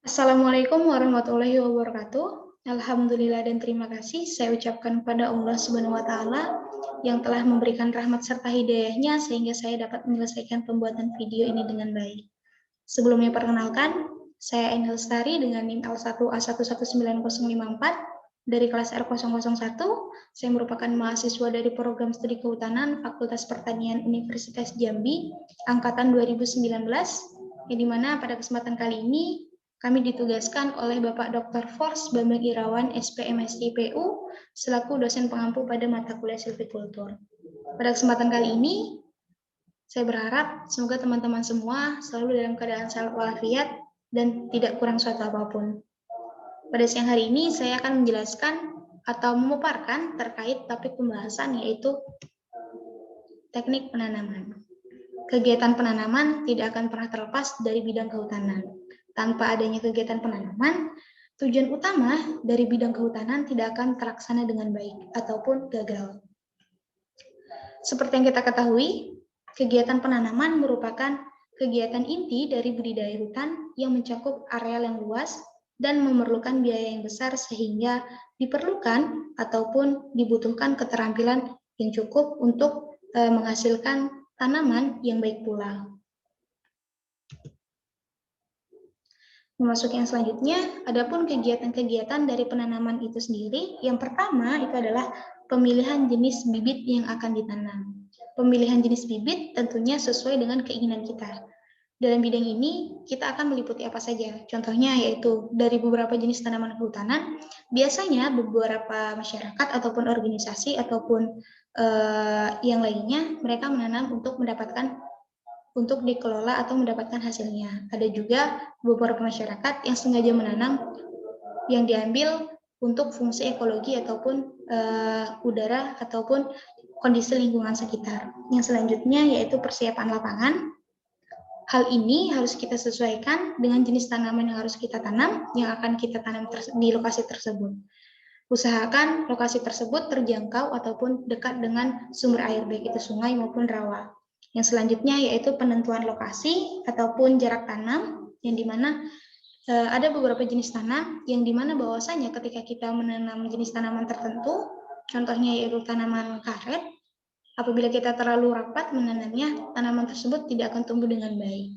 Assalamualaikum warahmatullahi wabarakatuh. Alhamdulillah dan terima kasih saya ucapkan kepada Allah Subhanahu wa taala yang telah memberikan rahmat serta hidayahnya sehingga saya dapat menyelesaikan pembuatan video ini dengan baik. Sebelumnya perkenalkan, saya Ainul Lestari dengan NIM L1A119054 dari kelas R001. Saya merupakan mahasiswa dari program studi kehutanan Fakultas Pertanian Universitas Jambi angkatan 2019, yang dimana pada kesempatan kali ini kami ditugaskan oleh Bapak Dr. Fors Bambang Irawan, SPMSI PU, selaku dosen pengampu pada mata kuliah silvikultur. Pada kesempatan kali ini, saya berharap semoga teman-teman semua selalu dalam keadaan sehat walafiat dan tidak kurang suatu apapun. Pada siang hari ini, saya akan menjelaskan atau memaparkan terkait topik pembahasan yaitu teknik penanaman. Kegiatan penanaman tidak akan pernah terlepas dari bidang kehutanan. Tanpa adanya kegiatan penanaman, tujuan utama dari bidang kehutanan tidak akan terlaksana dengan baik ataupun gagal. Seperti yang kita ketahui, kegiatan penanaman merupakan kegiatan inti dari budidaya hutan yang mencakup area yang luas dan memerlukan biaya yang besar sehingga diperlukan ataupun dibutuhkan keterampilan yang cukup untuk menghasilkan tanaman yang baik pula. Memasuki yang selanjutnya, adapun kegiatan-kegiatan dari penanaman itu sendiri, yang pertama itu adalah pemilihan jenis bibit yang akan ditanam. Pemilihan jenis bibit tentunya sesuai dengan keinginan kita. Dalam bidang ini, kita akan meliputi apa saja. Contohnya yaitu dari beberapa jenis tanaman kehutanan, biasanya beberapa masyarakat ataupun organisasi ataupun yang lainnya, mereka menanam untuk dikelola atau mendapatkan hasilnya. Ada juga beberapa masyarakat yang sengaja menanam yang diambil untuk fungsi ekologi ataupun udara ataupun kondisi lingkungan sekitar. Yang selanjutnya yaitu persiapan lapangan. Hal ini harus kita sesuaikan dengan jenis tanaman yang harus kita tanam, yang akan kita tanam di lokasi tersebut. Usahakan lokasi tersebut terjangkau ataupun dekat dengan sumber air, baik itu sungai maupun rawa. Yang selanjutnya yaitu penentuan lokasi ataupun jarak tanam, yang dimana ada beberapa jenis tanam yang dimana bahwasanya ketika kita menanam jenis tanaman tertentu, contohnya yaitu tanaman karet, apabila kita terlalu rapat menanamnya, tanaman tersebut tidak akan tumbuh dengan baik.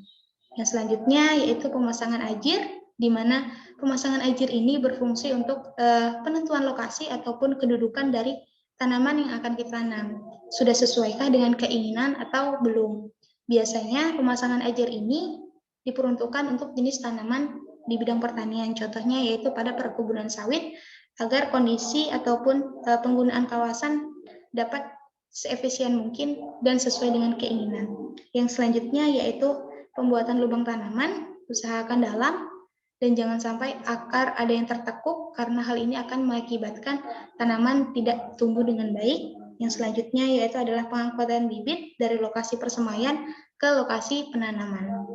Yang selanjutnya yaitu pemasangan ajir, di mana pemasangan ajir ini berfungsi untuk penentuan lokasi ataupun kedudukan dari tanaman yang akan kita tanam. Sudah sesuaikah dengan keinginan atau belum? Biasanya pemasangan ajir ini diperuntukkan untuk jenis tanaman di bidang pertanian, contohnya yaitu pada perkebunan sawit, agar kondisi ataupun penggunaan kawasan dapat seefisien mungkin dan sesuai dengan keinginan. Yang selanjutnya yaitu pembuatan lubang tanaman, usahakan dalam dan jangan sampai akar ada yang tertekuk karena hal ini akan mengakibatkan tanaman tidak tumbuh dengan baik. Yang selanjutnya yaitu adalah pengangkutan bibit dari lokasi persemaian ke lokasi penanaman.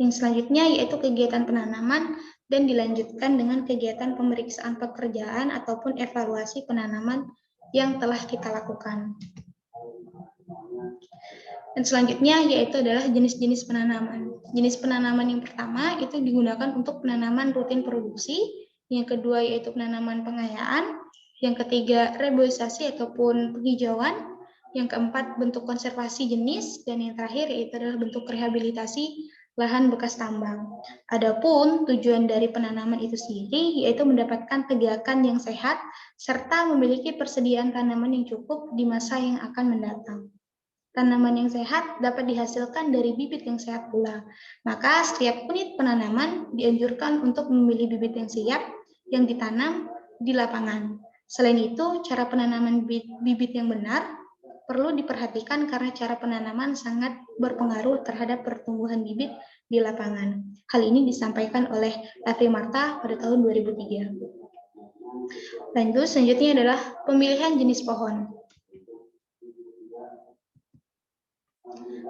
Yang selanjutnya yaitu kegiatan penanaman dan dilanjutkan dengan kegiatan pemeriksaan pekerjaan ataupun evaluasi penanaman yang telah kita lakukan. Dan selanjutnya yaitu adalah jenis-jenis penanaman. Jenis penanaman yang pertama itu digunakan untuk penanaman rutin produksi, yang kedua yaitu penanaman pengayaan, yang ketiga reboisasi ataupun penghijauan, yang keempat bentuk konservasi jenis, dan yang terakhir yaitu adalah bentuk rehabilitasi lahan bekas tambang. Adapun tujuan dari penanaman itu sendiri yaitu mendapatkan tegakan yang sehat serta memiliki persediaan tanaman yang cukup di masa yang akan mendatang. Tanaman yang sehat dapat dihasilkan dari bibit yang sehat pula. Maka setiap unit penanaman dianjurkan untuk memilih bibit yang siap yang ditanam di lapangan. Selain itu, cara penanaman bibit yang benar perlu diperhatikan karena cara penanaman sangat berpengaruh terhadap pertumbuhan bibit di lapangan. Hal ini disampaikan oleh Afri Marta pada tahun 2003. Lanjut, selanjutnya adalah pemilihan jenis pohon.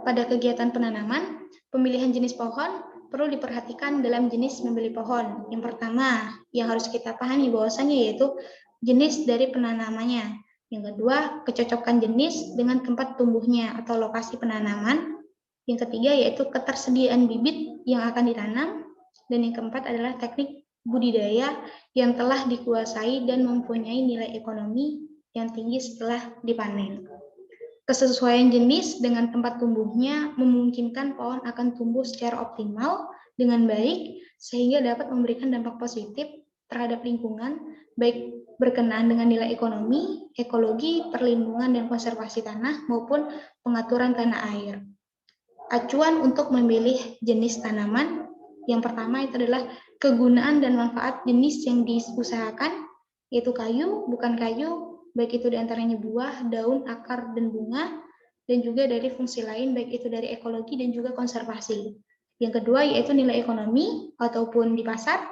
Pada kegiatan penanaman, pemilihan jenis pohon perlu diperhatikan dalam jenis memilih pohon. Yang pertama, yang harus kita pahami bahwasannya yaitu jenis dari penanamannya. Yang kedua, kecocokan jenis dengan tempat tumbuhnya atau lokasi penanaman. Yang ketiga yaitu ketersediaan bibit yang akan ditanam. Dan yang keempat adalah teknik budidaya yang telah dikuasai dan mempunyai nilai ekonomi yang tinggi setelah dipanen. Kesesuaian jenis dengan tempat tumbuhnya memungkinkan pohon akan tumbuh secara optimal dengan baik sehingga dapat memberikan dampak positif terhadap lingkungan, baik berkenaan dengan nilai ekonomi, ekologi, perlindungan dan konservasi tanah maupun pengaturan tanah air. Acuan untuk memilih jenis tanaman, yang pertama itu adalah kegunaan dan manfaat jenis yang diusahakan, yaitu kayu, bukan kayu, baik itu diantaranya buah, daun, akar, dan bunga, dan juga dari fungsi lain, baik itu dari ekologi dan juga konservasi. Yang kedua yaitu nilai ekonomi ataupun di pasar.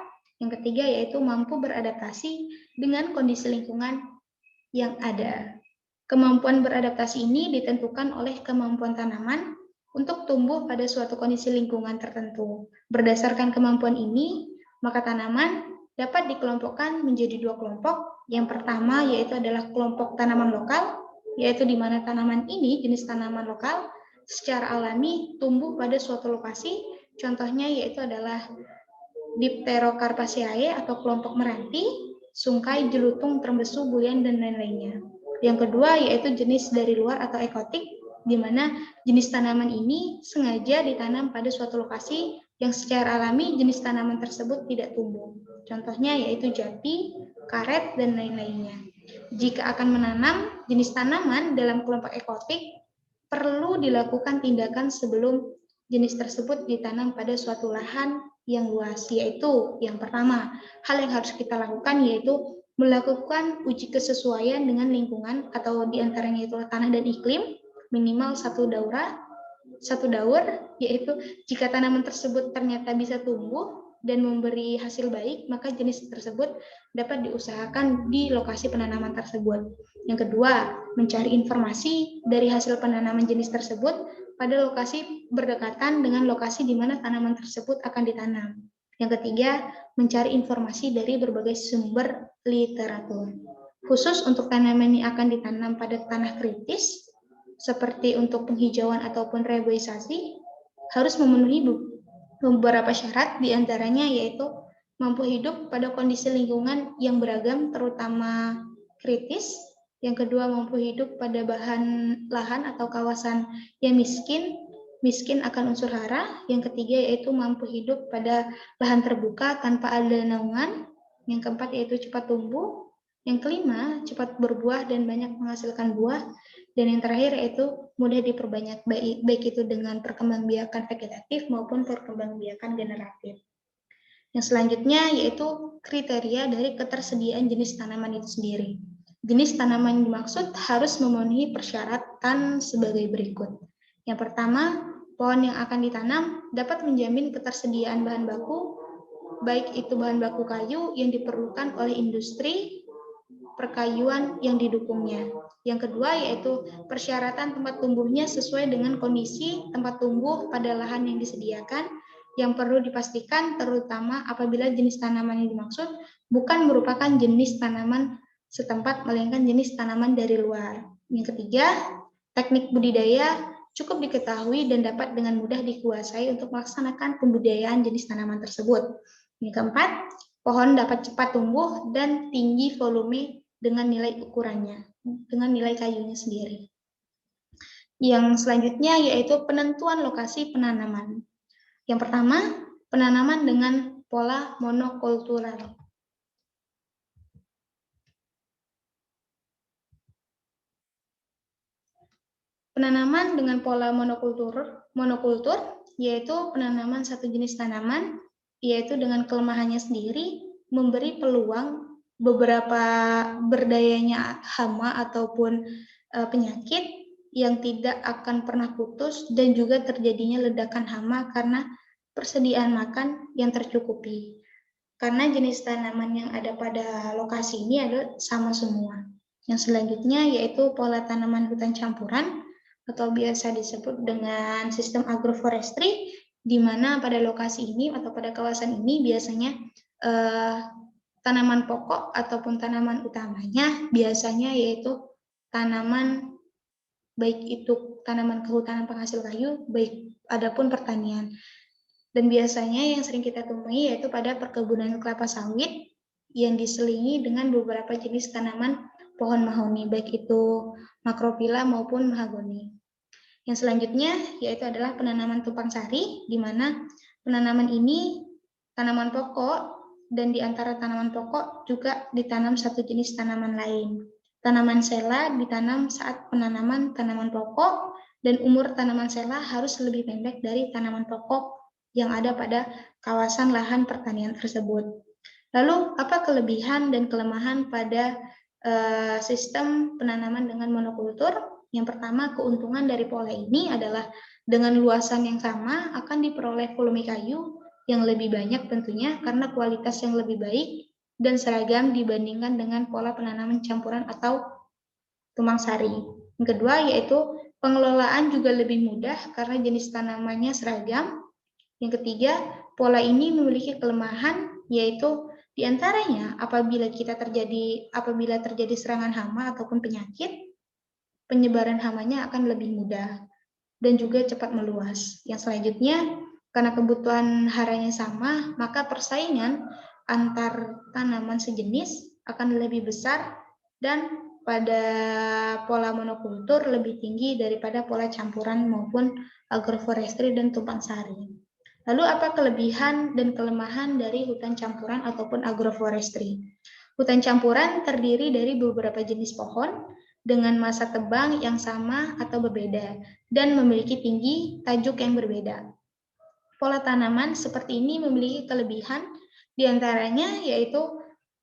Yang ketiga yaitu mampu beradaptasi dengan kondisi lingkungan yang ada. Kemampuan beradaptasi ini ditentukan oleh kemampuan tanaman untuk tumbuh pada suatu kondisi lingkungan tertentu. Berdasarkan kemampuan ini, maka tanaman dapat dikelompokkan menjadi dua kelompok. Yang pertama yaitu adalah kelompok tanaman lokal, yaitu di mana tanaman ini, jenis tanaman lokal, secara alami tumbuh pada suatu lokasi. Contohnya yaitu adalah Dipterocarpaceae atau kelompok meranti, sungkai, jelutung, termbesu, bulian, dan lain-lainnya. Yang kedua yaitu jenis dari luar atau ekotik, di mana jenis tanaman ini sengaja ditanam pada suatu lokasi yang secara alami jenis tanaman tersebut tidak tumbuh. Contohnya yaitu jati, karet, dan lain-lainnya. Jika akan menanam jenis tanaman dalam kelompok ekotik, perlu dilakukan tindakan sebelum jenis tersebut ditanam pada suatu lahan yang luas, yaitu yang pertama, hal yang harus kita lakukan yaitu melakukan uji kesesuaian dengan lingkungan atau diantaranya itu tanah dan iklim, minimal satu daur, yaitu jika tanaman tersebut ternyata bisa tumbuh dan memberi hasil baik, maka jenis tersebut dapat diusahakan di lokasi penanaman tersebut. Yang kedua, mencari informasi dari hasil penanaman jenis tersebut pada lokasi berdekatan dengan lokasi di mana tanaman tersebut akan ditanam. Yang ketiga, mencari informasi dari berbagai sumber literatur. Khusus untuk tanaman yang akan ditanam pada tanah kritis, seperti untuk penghijauan ataupun reboisasi, harus memenuhi beberapa syarat, diantaranya yaitu mampu hidup pada kondisi lingkungan yang beragam, terutama kritis. Yang kedua, mampu hidup pada bahan lahan atau kawasan yang miskin akan unsur hara. Yang ketiga yaitu mampu hidup pada lahan terbuka tanpa ada naungan. Yang keempat yaitu cepat tumbuh. Yang kelima, cepat berbuah dan banyak menghasilkan buah. Dan yang terakhir yaitu mudah diperbanyak, baik itu dengan perkembangbiakan vegetatif maupun perkembangbiakan generatif. Yang selanjutnya yaitu kriteria dari ketersediaan jenis tanaman itu sendiri. Jenis tanaman yang dimaksud harus memenuhi persyaratan sebagai berikut. Yang pertama, pohon yang akan ditanam dapat menjamin ketersediaan bahan baku, baik itu bahan baku kayu yang diperlukan oleh industri perkayuan yang didukungnya. Yang kedua yaitu persyaratan tempat tumbuhnya sesuai dengan kondisi tempat tumbuh pada lahan yang disediakan, yang perlu dipastikan terutama apabila jenis tanaman yang dimaksud bukan merupakan jenis tanaman setempat, melainkan jenis tanaman dari luar. Yang ketiga, teknik budidaya cukup diketahui dan dapat dengan mudah dikuasai untuk melaksanakan pembudidayaan jenis tanaman tersebut. Yang keempat, pohon dapat cepat tumbuh dan tinggi volume dengan nilai ukurannya, dengan nilai kayunya sendiri. Yang selanjutnya yaitu penentuan lokasi penanaman. Yang pertama, penanaman dengan pola monokultural. Penanaman dengan pola monokultur yaitu penanaman satu jenis tanaman, yaitu dengan kelemahannya sendiri memberi peluang beberapa berdayanya hama ataupun penyakit yang tidak akan pernah putus dan juga terjadinya ledakan hama karena persediaan makan yang tercukupi. Karena jenis tanaman yang ada pada lokasi ini adalah sama semua. Yang selanjutnya yaitu pola tanaman hutan campuran atau biasa disebut dengan sistem agroforestry, di mana pada lokasi ini atau pada kawasan ini biasanya tanaman pokok ataupun tanaman utamanya biasanya yaitu tanaman baik itu tanaman kehutanan penghasil kayu, baik adapun pertanian. Dan biasanya yang sering kita temui yaitu pada perkebunan kelapa sawit yang diselingi dengan beberapa jenis tanaman pohon mahoni, baik itu makropila maupun mahagoni. Yang selanjutnya yaitu adalah penanaman tumpang sari, di mana penanaman ini tanaman pokok dan di antara tanaman pokok juga ditanam satu jenis tanaman lain. Tanaman sela ditanam saat penanaman tanaman pokok dan umur tanaman sela harus lebih pendek dari tanaman pokok yang ada pada kawasan lahan pertanian tersebut. Lalu, apa kelebihan dan kelemahan pada sistem penanaman dengan monokultur? Yang pertama, keuntungan dari pola ini adalah dengan luasan yang sama akan diperoleh volume kayu yang lebih banyak tentunya karena kualitas yang lebih baik dan seragam dibandingkan dengan pola penanaman campuran atau tumpang sari. Yang kedua, yaitu pengelolaan juga lebih mudah karena jenis tanamannya seragam. Yang ketiga, pola ini memiliki kelemahan, yaitu diantaranya apabila terjadi serangan hama ataupun penyakit, penyebaran hamanya akan lebih mudah dan juga cepat meluas. Yang selanjutnya, karena kebutuhan haranya sama, maka persaingan antar tanaman sejenis akan lebih besar dan pada pola monokultur lebih tinggi daripada pola campuran maupun agroforestry dan tumpang sari. Lalu apa kelebihan dan kelemahan dari hutan campuran ataupun agroforestry? Hutan campuran terdiri dari beberapa jenis pohon dengan masa tebang yang sama atau berbeda dan memiliki tinggi tajuk yang berbeda. Pola tanaman seperti ini memiliki kelebihan diantaranya yaitu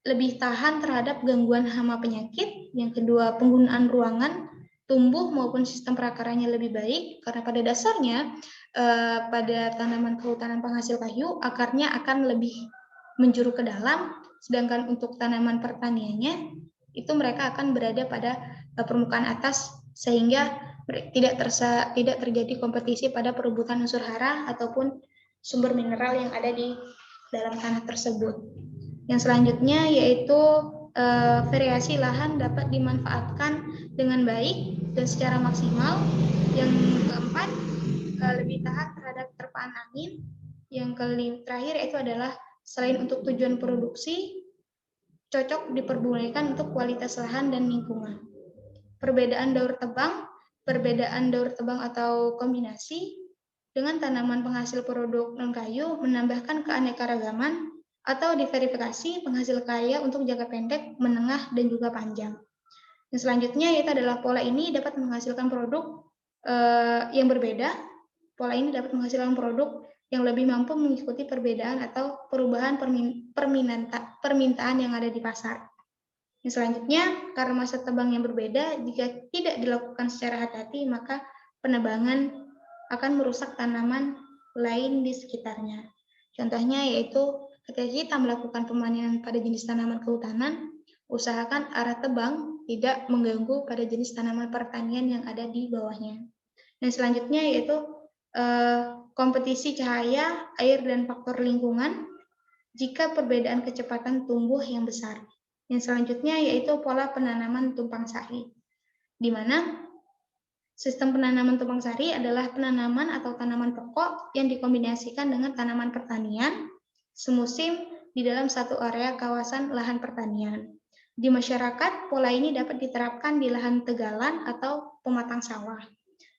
lebih tahan terhadap gangguan hama penyakit. Yang kedua, penggunaan ruangan tumbuh maupun sistem perakarannya lebih baik karena pada dasarnya pada tanaman kehutanan penghasil kayu akarnya akan lebih menjuru ke dalam, sedangkan untuk tanaman pertaniannya itu mereka akan berada pada permukaan atas sehingga tidak terjadi kompetisi pada perebutan unsur hara ataupun sumber mineral yang ada di dalam tanah tersebut. Yang selanjutnya yaitu variasi lahan dapat dimanfaatkan dengan baik dan secara maksimal. Yang keempat, lebih tahan terhadap terpaan angin. Yang terakhir yaitu adalah selain untuk tujuan produksi, cocok diperbolehkan untuk kualitas lahan dan lingkungan. Perbedaan daur tebang atau kombinasi dengan tanaman penghasil produk non-kayu menambahkan keanekaragaman atau diverifikasi penghasil kaya untuk jangka pendek, menengah, dan juga panjang. Yang selanjutnya yaitu adalah pola ini dapat menghasilkan produk yang berbeda. Pola ini dapat menghasilkan produk yang lebih mampu mengikuti perbedaan atau perubahan permintaan yang ada di pasar. Yang selanjutnya, karena masa tebang yang berbeda, jika tidak dilakukan secara hati-hati, maka penebangan akan merusak tanaman lain di sekitarnya. Contohnya yaitu ketika kita melakukan pemanenan pada jenis tanaman kehutanan, usahakan arah tebang tidak mengganggu pada jenis tanaman pertanian yang ada di bawahnya. Dan selanjutnya yaitu kompetisi cahaya, air, dan faktor lingkungan jika perbedaan kecepatan tumbuh yang besar. Yang selanjutnya yaitu pola penanaman tumpang sari, di mana sistem penanaman tumpang sari adalah penanaman atau tanaman pokok yang dikombinasikan dengan tanaman pertanian semusim di dalam satu area kawasan lahan pertanian. Di masyarakat, pola ini dapat diterapkan di lahan tegalan atau pematang sawah.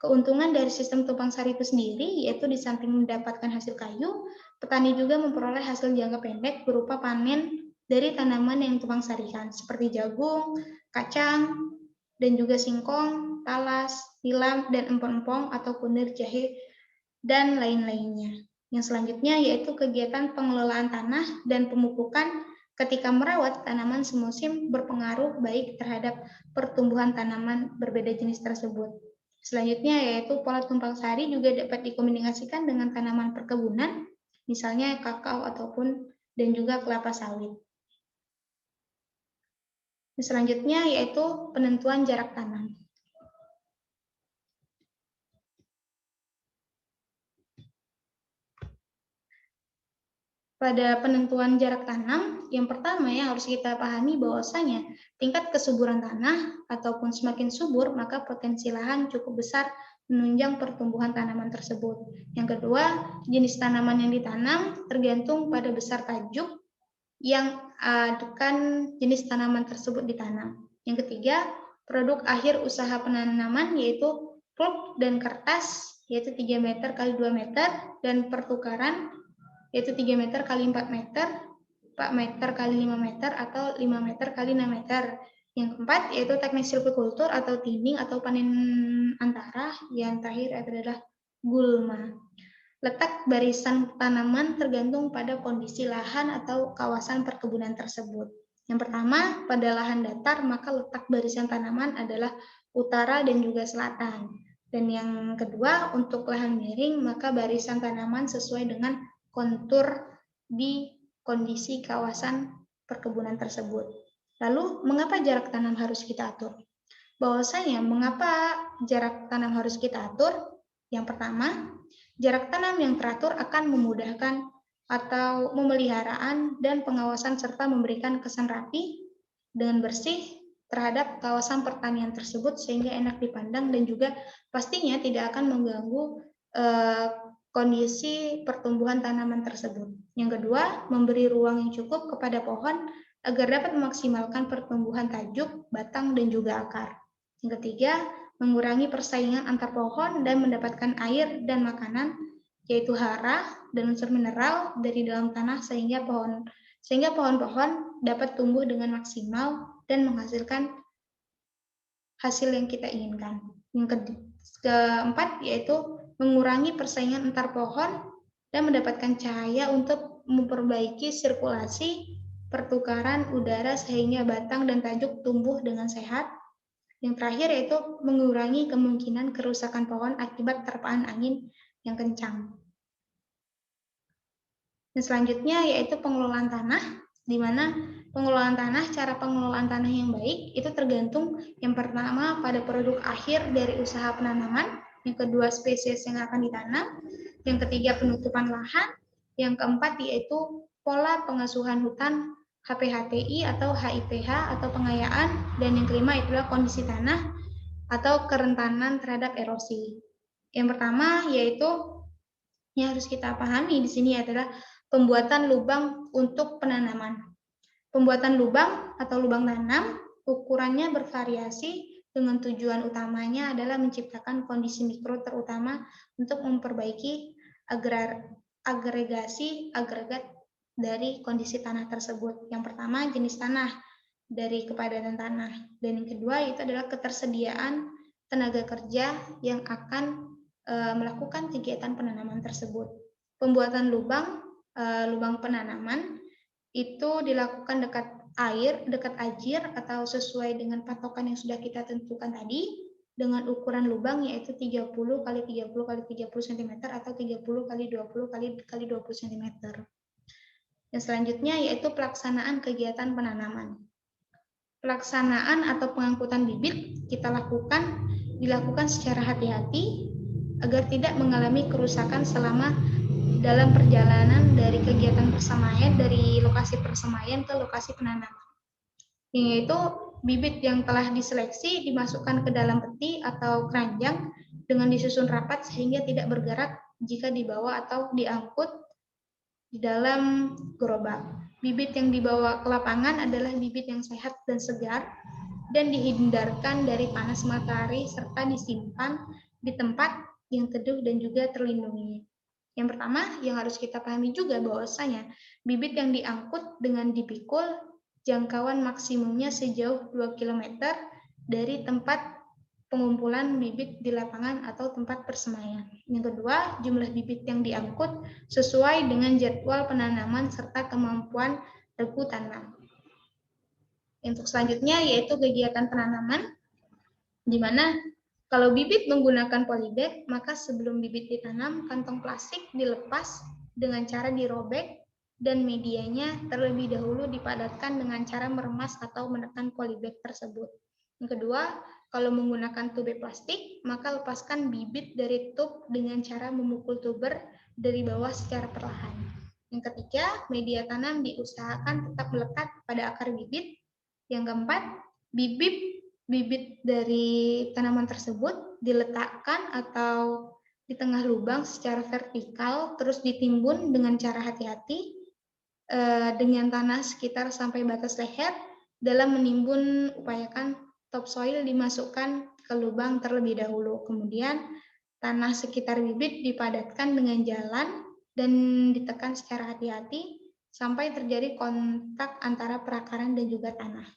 Keuntungan dari sistem tumpang sari itu sendiri yaitu di samping mendapatkan hasil kayu, petani juga memperoleh hasil jangka pendek berupa panen dari tanaman yang tumpang sarikan seperti jagung, kacang, dan juga singkong, talas, tilam, dan empon-empong atau kunir jahe, dan lain-lainnya. Yang selanjutnya yaitu kegiatan pengelolaan tanah dan pemupukan ketika merawat tanaman semusim berpengaruh baik terhadap pertumbuhan tanaman berbeda jenis tersebut. Selanjutnya yaitu pola tumpang sari juga dapat dikombinasikan dengan tanaman perkebunan, misalnya kakao ataupun dan juga kelapa sawit. Selanjutnya yaitu penentuan jarak tanam. Pada penentuan jarak tanam, yang pertama yang harus kita pahami bahwasanya tingkat kesuburan tanah ataupun semakin subur, maka potensi lahan cukup besar menunjang pertumbuhan tanaman tersebut. Yang kedua, jenis tanaman yang ditanam tergantung pada besar tajuk yang akan jenis tanaman tersebut ditanam. Yang ketiga, produk akhir usaha penanaman yaitu pulp dan kertas yaitu 3 meter kali 2 meter dan pertukaran yaitu 3 meter kali 4 meter, 4 meter kali 5 meter, atau 5 meter kali 6 meter. Yang keempat, yaitu teknik silvikultur atau thinning atau panen antara. Yang terakhir adalah gulma. Letak barisan tanaman tergantung pada kondisi lahan atau kawasan perkebunan tersebut. Yang pertama, pada lahan datar, maka letak barisan tanaman adalah utara dan juga selatan. Dan yang kedua, untuk lahan miring, maka barisan tanaman sesuai dengan kontur di kondisi kawasan perkebunan tersebut. Lalu, mengapa jarak tanam harus kita atur? Bahwasanya, mengapa jarak tanam harus kita atur? Yang pertama, jarak tanam yang teratur akan memudahkan atau pemeliharaan dan pengawasan serta memberikan kesan rapi dengan bersih terhadap kawasan pertanian tersebut sehingga enak dipandang dan juga pastinya tidak akan mengganggu kondisi pertumbuhan tanaman tersebut. Yang kedua, memberi ruang yang cukup kepada pohon agar dapat memaksimalkan pertumbuhan tajuk, batang, dan juga akar. Yang ketiga, mengurangi persaingan antar pohon dan mendapatkan air dan makanan, yaitu hara dan unsur mineral dari dalam tanah sehingga pohon-pohon dapat tumbuh dengan maksimal dan menghasilkan hasil yang kita inginkan. Yang keempat, yaitu mengurangi persaingan antar pohon dan mendapatkan cahaya untuk memperbaiki sirkulasi pertukaran udara sehingga batang dan tajuk tumbuh dengan sehat. Yang terakhir yaitu mengurangi kemungkinan kerusakan pohon akibat terpaan angin yang kencang. Dan selanjutnya yaitu pengelolaan tanah, di mana cara pengelolaan tanah yang baik itu tergantung yang pertama pada produk akhir dari usaha penanaman, yang kedua spesies yang akan ditanam, yang ketiga penutupan lahan, yang keempat yaitu pola pengasuhan hutan HPHTI atau HIPH atau pengayaan, dan yang kelima itulah kondisi tanah atau kerentanan terhadap erosi. Yang pertama yaitu yang harus kita pahami di sini adalah pembuatan lubang untuk penanaman. Pembuatan lubang atau lubang tanam ukurannya bervariasi dengan tujuan utamanya adalah menciptakan kondisi mikro terutama untuk memperbaiki agregasi agregat dari kondisi tanah tersebut. Yang pertama jenis tanah dari kepadatan tanah, dan yang kedua itu adalah ketersediaan tenaga kerja yang akan melakukan kegiatan penanaman tersebut. Pembuatan lubang penanaman itu dilakukan dekat air, dekat ajir atau sesuai dengan patokan yang sudah kita tentukan tadi dengan ukuran lubang yaitu 30 kali 30 kali 30 cm atau 30 kali 20 kali 20 cm. Yang selanjutnya yaitu pelaksanaan kegiatan penanaman. Pelaksanaan atau pengangkutan bibit dilakukan secara hati-hati agar tidak mengalami kerusakan selama dalam perjalanan dari kegiatan persemaian dari lokasi persemaian ke lokasi penanaman. Yaitu bibit yang telah diseleksi dimasukkan ke dalam peti atau keranjang dengan disusun rapat sehingga tidak bergerak jika dibawa atau diangkut di dalam gerobak. Bibit yang dibawa ke lapangan adalah bibit yang sehat dan segar dan dihindarkan dari panas matahari serta disimpan di tempat yang teduh dan juga terlindungi. Yang pertama yang harus kita pahami juga bahwasanya bibit yang diangkut dengan dipikul jangkauan maksimumnya sejauh 2 km dari tempat pengumpulan bibit di lapangan atau tempat persemaian. Yang kedua, jumlah bibit yang diangkut sesuai dengan jadwal penanaman serta kemampuan regu tanam. Untuk selanjutnya yaitu kegiatan penanaman, di mana kalau bibit menggunakan polybag, maka sebelum bibit ditanam, kantong plastik dilepas dengan cara dirobek dan medianya terlebih dahulu dipadatkan dengan cara meremas atau menekan polybag tersebut. Yang kedua, kalau menggunakan tuber plastik, maka lepaskan bibit dari tub dengan cara memukul tuber dari bawah secara perlahan. Yang ketiga, media tanam diusahakan tetap melekat pada akar bibit. Yang keempat, bibit dari tanaman tersebut diletakkan atau di tengah lubang secara vertikal, terus ditimbun dengan cara hati-hati dengan tanah sekitar sampai batas leher. Dalam menimbun, upayakan topsoil dimasukkan ke lubang terlebih dahulu. Kemudian tanah sekitar bibit dipadatkan dengan jalan dan ditekan secara hati-hati sampai terjadi kontak antara perakaran dan juga tanah.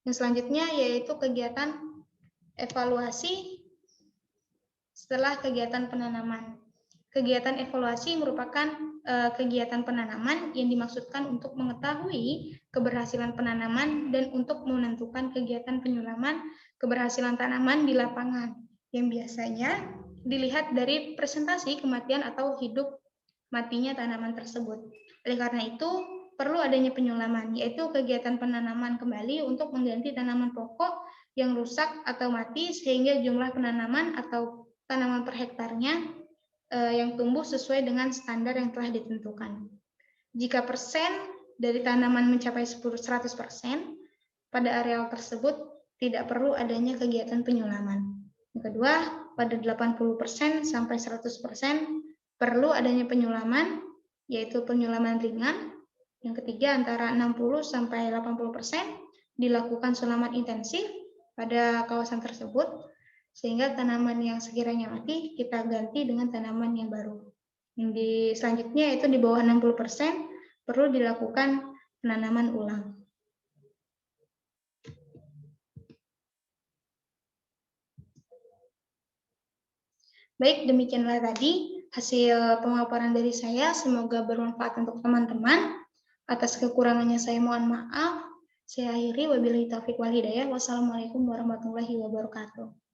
Yang selanjutnya yaitu kegiatan evaluasi setelah kegiatan penanaman. Kegiatan evaluasi merupakan kegiatan penanaman yang dimaksudkan untuk mengetahui keberhasilan penanaman dan untuk menentukan kegiatan penyulaman keberhasilan tanaman di lapangan, yang biasanya dilihat dari presentasi kematian atau hidup matinya tanaman tersebut. Oleh karena itu, perlu adanya penyulaman, yaitu kegiatan penanaman kembali untuk mengganti tanaman pokok yang rusak atau mati sehingga jumlah penanaman atau tanaman per hektarnya yang tumbuh sesuai dengan standar yang telah ditentukan. Jika persen dari tanaman mencapai 100%, pada areal tersebut tidak perlu adanya kegiatan penyulaman. Yang kedua, pada 80% sampai 100% perlu adanya penyulaman, yaitu penyulaman ringan. Yang ketiga, antara 60 sampai 80% dilakukan sulaman intensif pada kawasan tersebut, sehingga tanaman yang sekiranya mati kita ganti dengan tanaman yang baru. Yang selanjutnya itu di bawah 60% perlu dilakukan penanaman ulang. Baik, demikianlah tadi hasil pemaparan dari saya. Semoga bermanfaat untuk teman-teman. Atas kekurangannya saya mohon maaf. Saya akhiri, wabillahi taufiq wal hidayah. Wassalamualaikum warahmatullahi wabarakatuh.